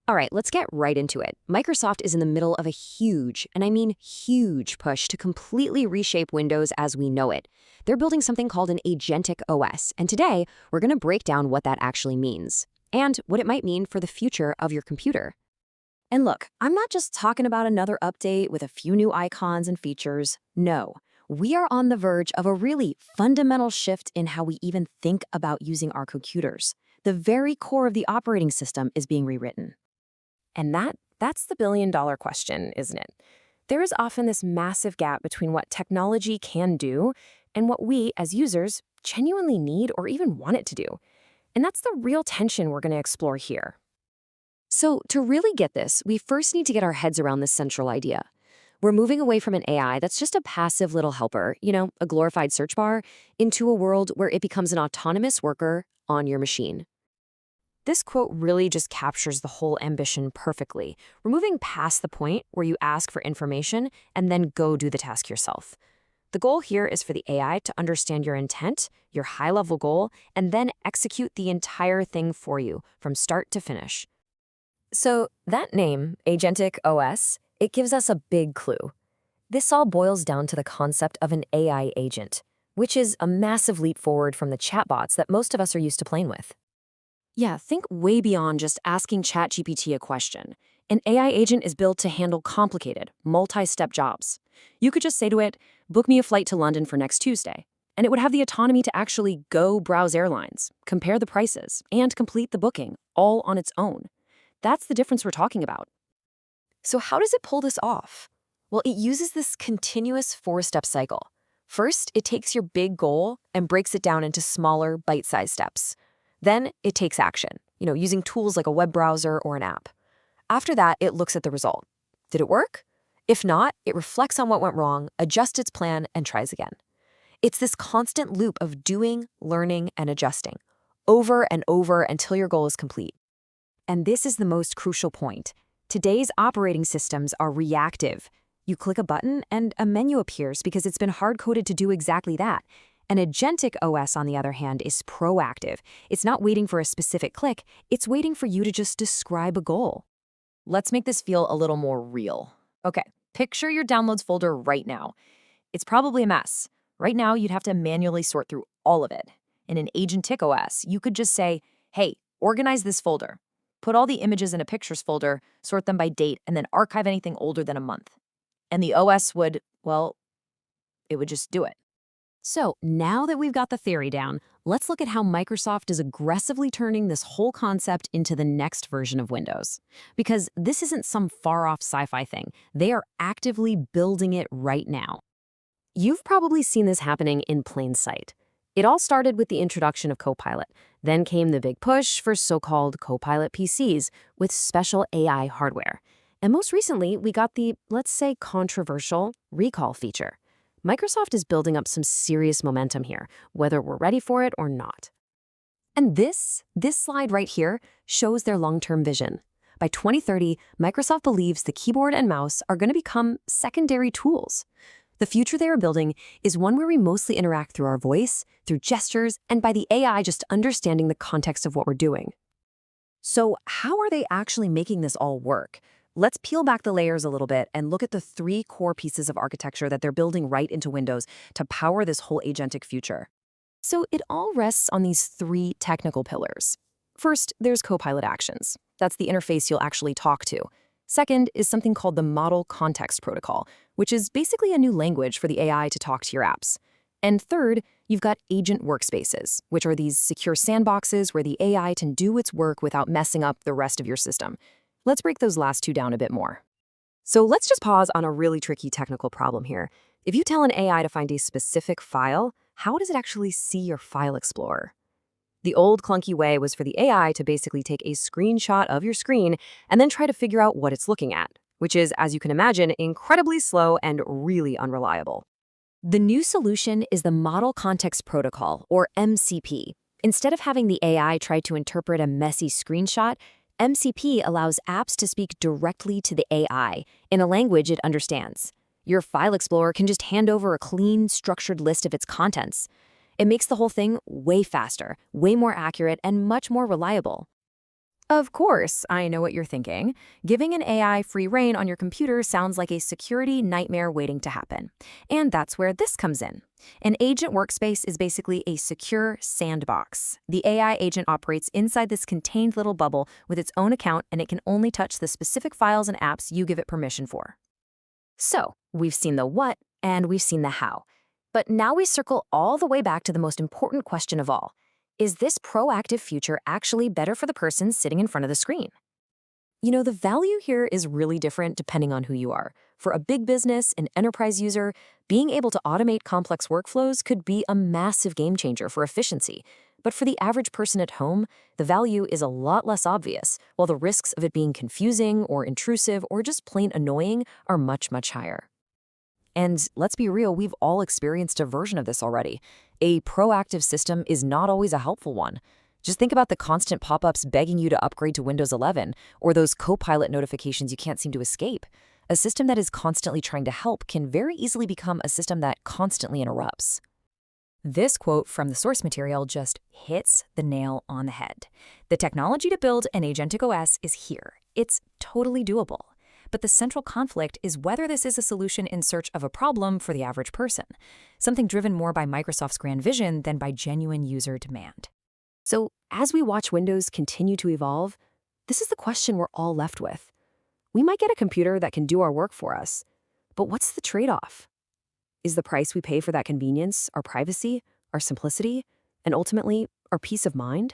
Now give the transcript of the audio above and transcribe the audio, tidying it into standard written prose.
All right, let's get right into it. Microsoft is in the middle of a huge, and I mean huge, push to completely reshape Windows as we know it. They're building something called an Agentic OS, and today we're going to break down what that actually means and what it might mean for the future of your computer. And look, I'm not just talking about another update with a few new icons and features. No, we are on the verge of a really fundamental shift in how we even think about using our computers. The very core of the operating system is being rewritten. And that's the billion-dollar question, isn't it? There is often this massive gap between what technology can do and what we, as users, genuinely need or even want it to do. And that's the real tension we're going to explore here. So to really get this, we first need to get our heads around this central idea. We're moving away from an AI that's just a passive little helper, a glorified search bar, into a world where it becomes an autonomous worker on your machine. This quote really just captures the whole ambition perfectly. We're moving past the point where you ask for information and then go do the task yourself. The goal here is for the AI to understand your intent, your high-level goal, and then execute the entire thing for you from start to finish. So that name, Agentic OS, it gives us a big clue. This all boils down to the concept of an AI agent, which is a massive leap forward from the chatbots that most of us are used to playing with. Yeah, think way beyond just asking ChatGPT a question. An AI agent is built to handle complicated, multi-step jobs. You could just say to it, book me a flight to London for next Tuesday, and it would have the autonomy to actually go browse airlines, compare the prices, and complete the booking, all on its own. That's the difference we're talking about. So how does it pull this off? Well, it uses this continuous four-step cycle. First, it takes your big goal and breaks it down into smaller, bite-sized steps. Then it takes action, using tools like a web browser or an app. After that, it looks at the result. Did it work? If not, it reflects on what went wrong, adjusts its plan, and tries again. It's this constant loop of doing, learning, and adjusting, over and over until your goal is complete. And this is the most crucial point. Today's operating systems are reactive. You click a button and a menu appears because it's been hard-coded to do exactly that. An Agentic OS, on the other hand, is proactive. It's not waiting for a specific click, it's waiting for you to just describe a goal. Let's make this feel a little more real. Okay, picture your downloads folder right now. It's probably a mess. Right now, you'd have to manually sort through all of it. In an Agentic OS, you could just say, hey, organize this folder. Put all the images in a pictures folder, sort them by date, and then archive anything older than a month. And the OS would, it would just do it. So now that we've got the theory down, let's look at how Microsoft is aggressively turning this whole concept into the next version of Windows. Because this isn't some far-off sci-fi thing. They are actively building it right now. You've probably seen this happening in plain sight. It all started with the introduction of Copilot. Then came the big push for so-called Copilot PCs with special AI hardware. And most recently, we got the, let's say, controversial recall feature. Microsoft is building up some serious momentum here, whether we're ready for it or not. And this slide right here shows their long-term vision. By 2030, Microsoft believes the keyboard and mouse are going to become secondary tools. The future they are building is one where we mostly interact through our voice, through gestures, and by the AI just understanding the context of what we're doing. So how are they actually making this all work? Let's peel back the layers a little bit and look at the three core pieces of architecture that they're building right into Windows to power this whole agentic future. So it all rests on these three technical pillars. First, there's Copilot Actions. That's the interface you'll actually talk to. Second is something called the Model Context Protocol, which is basically a new language for the AI to talk to your apps. And third, you've got agent workspaces, which are these secure sandboxes where the AI can do its work without messing up the rest of your system. Let's break those last two down a bit more. So let's just pause on a really tricky technical problem here. If you tell an AI to find a specific file, how does it actually see your file explorer? The old clunky way was for the AI to basically take a screenshot of your screen and then try to figure out what it's looking at, which is, as you can imagine, incredibly slow and really unreliable. The new solution is the Model Context Protocol, or MCP. Instead of having the AI try to interpret a messy screenshot, MCP allows apps to speak directly to the AI in a language it understands. Your file explorer can just hand over a clean, structured list of its contents. It makes the whole thing way faster, way more accurate, and much more reliable. Of course, I know what you're thinking. Giving an AI free rein on your computer sounds like a security nightmare waiting to happen. And that's where this comes in. An agent workspace is basically a secure sandbox. The AI agent operates inside this contained little bubble with its own account, and it can only touch the specific files and apps you give it permission for. So, we've seen the what and we've seen the how. But now we circle all the way back to the most important question of all. Is this proactive future actually better for the person sitting in front of the screen? The value here is really different depending on who you are. For a big business, an enterprise user, being able to automate complex workflows could be a massive game changer for efficiency. But for the average person at home, the value is a lot less obvious, while the risks of it being confusing or intrusive or just plain annoying are much, much higher. And let's be real, we've all experienced a version of this already. A proactive system is not always a helpful one. Just think about the constant pop-ups begging you to upgrade to Windows 11, or those Copilot notifications you can't seem to escape. A system that is constantly trying to help can very easily become a system that constantly interrupts. This quote from the source material just hits the nail on the head. The technology to build an Agentic OS is here. It's totally doable. But the central conflict is whether this is a solution in search of a problem for the average person, something driven more by Microsoft's grand vision than by genuine user demand. So, as we watch Windows continue to evolve, this is the question we're all left with. We might get a computer that can do our work for us, but what's the trade-off? Is the price we pay for that convenience our privacy, our simplicity, and ultimately, our peace of mind?